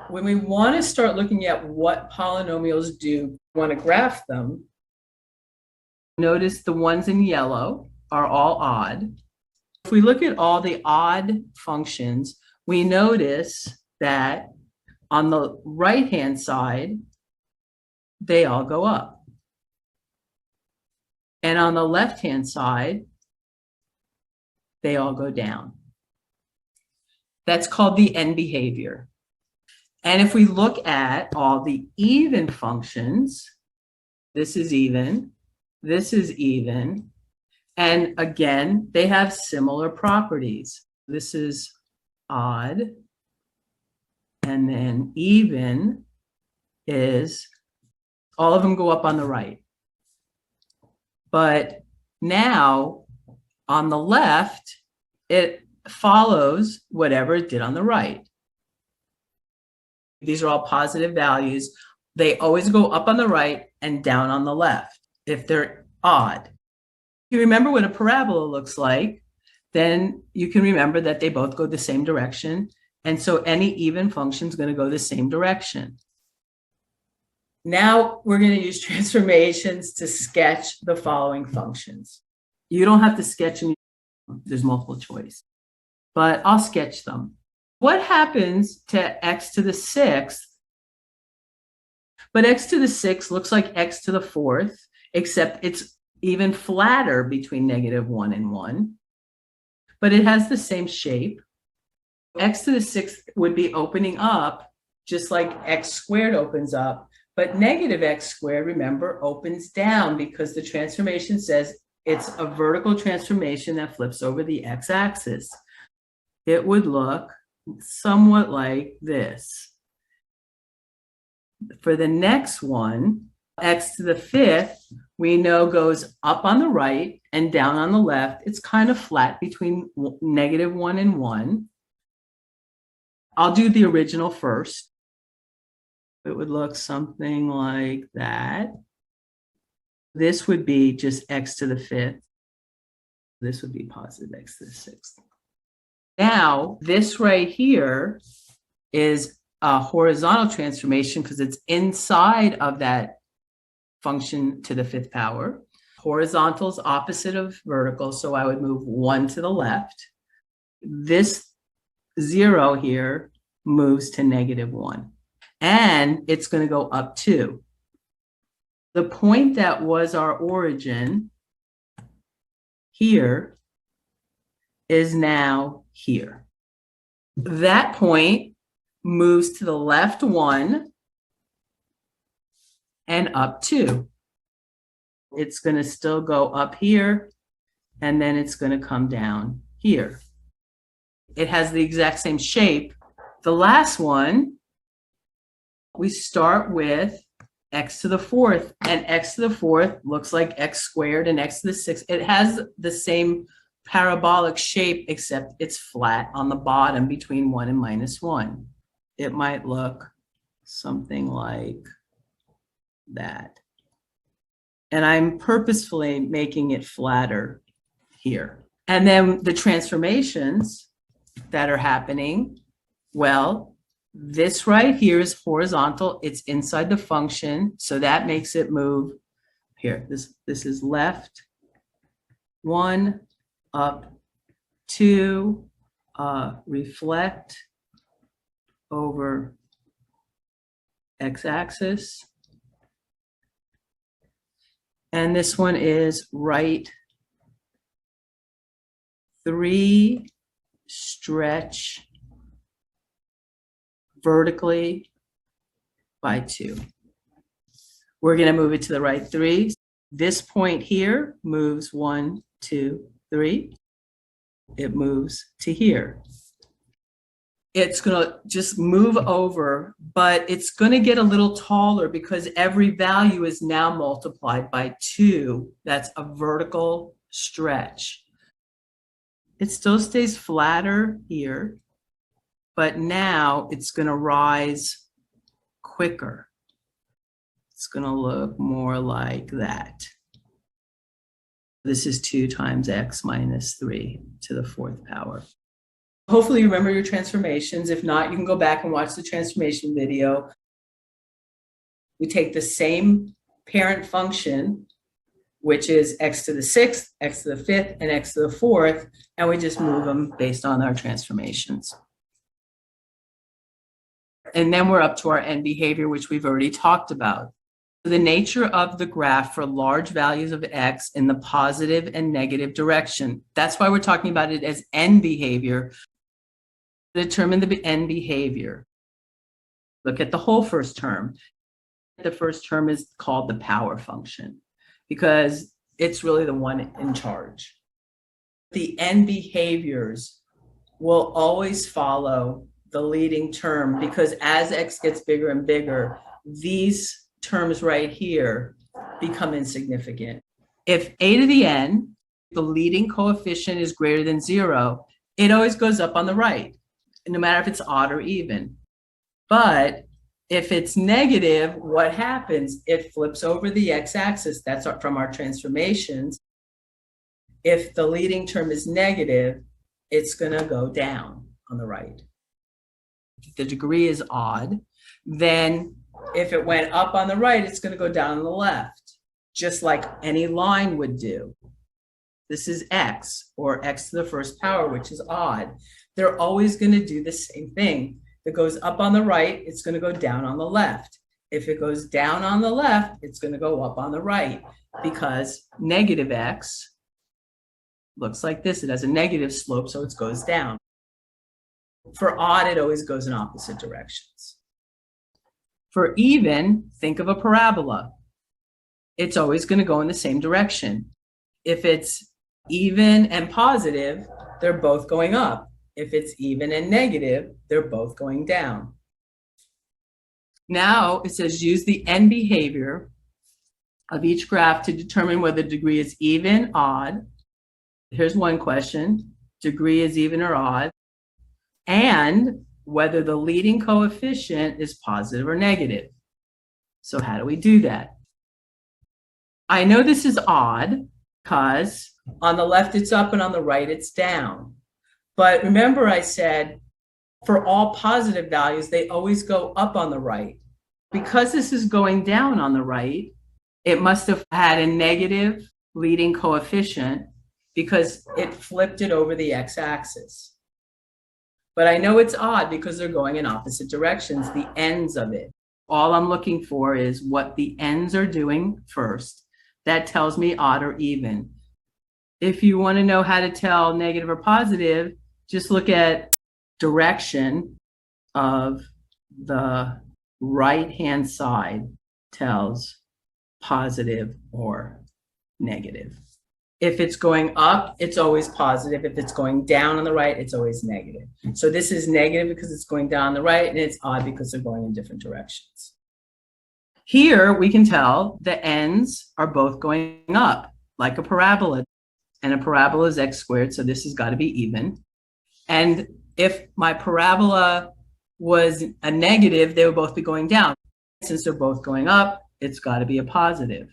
When we want to start looking at what polynomials do, want to graph them, notice the ones in yellow are all odd. If we look at all the odd functions, we notice that on the right-hand side, they all go up. And on the left-hand side, they all go down. That's called the end behavior. And if we look at all the even functions, this is even, and again, they have similar properties. This is odd, and then even is, all of them go up on the right. But now, on the left, it follows whatever it did on the right. These are all positive values. They always go up on the right and down on the left if they're odd. If you remember what a parabola looks like, then you can remember that they both go the same direction. And so any even function is going to go the same direction. Now we're going to use transformations to sketch the following functions. You don't have to sketch them. There's multiple choice, but I'll sketch them. What happens to x to the 6th? But x to the 6th looks like x to the 4th, except it's even flatter between -1 and 1. But it has the same shape. X to the 6th would be opening up just like x squared opens up. But negative x squared, remember, opens down because the transformation says it's a vertical transformation that flips over the x-axis. It would look somewhat like this. For the next one, x to the 5th, we know goes up on the right and down on the left. It's kind of flat between -1 and 1. I'll do the original first. It would look something like that. This would be just x to the 5th. This would be positive x to the 6th. Now, this right here is a horizontal transformation because it's inside of that function to the 5th power. Horizontal is opposite of vertical, so I would move 1 to the left. This 0 here moves to -1. And it's going to go up 2. The point that was our origin here is now here. That point moves to the left 1 and up 2. It's going to still go up here, and then it's going to come down here. It has the exact same shape. The last one, we start with x to the 4th, and x to the 4th looks like x squared and x to the 6th. It has the same parabolic shape, except it's flat on the bottom between 1 and -1. It might look something like that. And I'm purposefully making it flatter here. And then the transformations that are happening, well, this right here is horizontal. It's inside the function, so that makes it move here. This is left 1, up 2, reflect over x-axis. And this one is right 3, stretch vertically by 2. We're going to move it to the right 3. This point here moves 1, 2, 3. It moves to here. It's going to just move over, but it's going to get a little taller because every value is now multiplied by 2. That's a vertical stretch. It still stays flatter here, but now it's going to rise quicker. It's going to look more like that. This is 2 times x minus 3 to the 4th power. Hopefully you remember your transformations. If not, you can go back and watch the transformation video. We take the same parent function, which is x to the 6th, x to the 5th, and x to the 4th, and we just move them based on our transformations. And then we're up to our end behavior, which we've already talked about. The nature of the graph for large values of x in the positive and negative direction. That's why we're talking about it as end behavior. Determine the end behavior. Look at the whole first term. The first term is called the power function because it's really the one in charge. The end behaviors will always follow the leading term because as x gets bigger and bigger, these terms right here become insignificant. If a to the n, the leading coefficient is greater than 0, it always goes up on the right, no matter if it's odd or even. But if it's negative, what happens? It flips over the x-axis. That's from our transformations. If the leading term is negative, it's going to go down on the right. If the degree is odd, then if it went up on the right, it's going to go down on the left, just like any line would do. This is x, or x to the first power, which is odd. They're always going to do the same thing. If it goes up on the right, it's going to go down on the left. If it goes down on the left, it's going to go up on the right because negative x looks like this. It has a negative slope, so it goes down. For odd, it always goes in opposite directions. For even, think of a parabola. It's always going to go in the same direction. If it's even and positive, they're both going up. If it's even and negative, they're both going down. Now it says use the end behavior of each graph to determine whether the degree is even, odd. Here's one question. Degree is even or odd. And whether the leading coefficient is positive or negative. So how do we do that? I know this is odd because on the left it's up and on the right it's down. But remember I said for all positive values, they always go up on the right. Because this is going down on the right, it must have had a negative leading coefficient because it flipped it over the x-axis. But I know it's odd because they're going in opposite directions, the ends of it. All I'm looking for is what the ends are doing first. That tells me odd or even. If you want to know how to tell negative or positive, just look at direction of the right-hand side tells positive or negative. If it's going up, it's always positive. If it's going down on the right, it's always negative. So this is negative because it's going down on the right, and it's odd because they're going in different directions. Here, we can tell the ends are both going up, like a parabola. And a parabola is x squared, so this has got to be even. And if my parabola was a negative, they would both be going down. Since they're both going up, it's got to be a positive.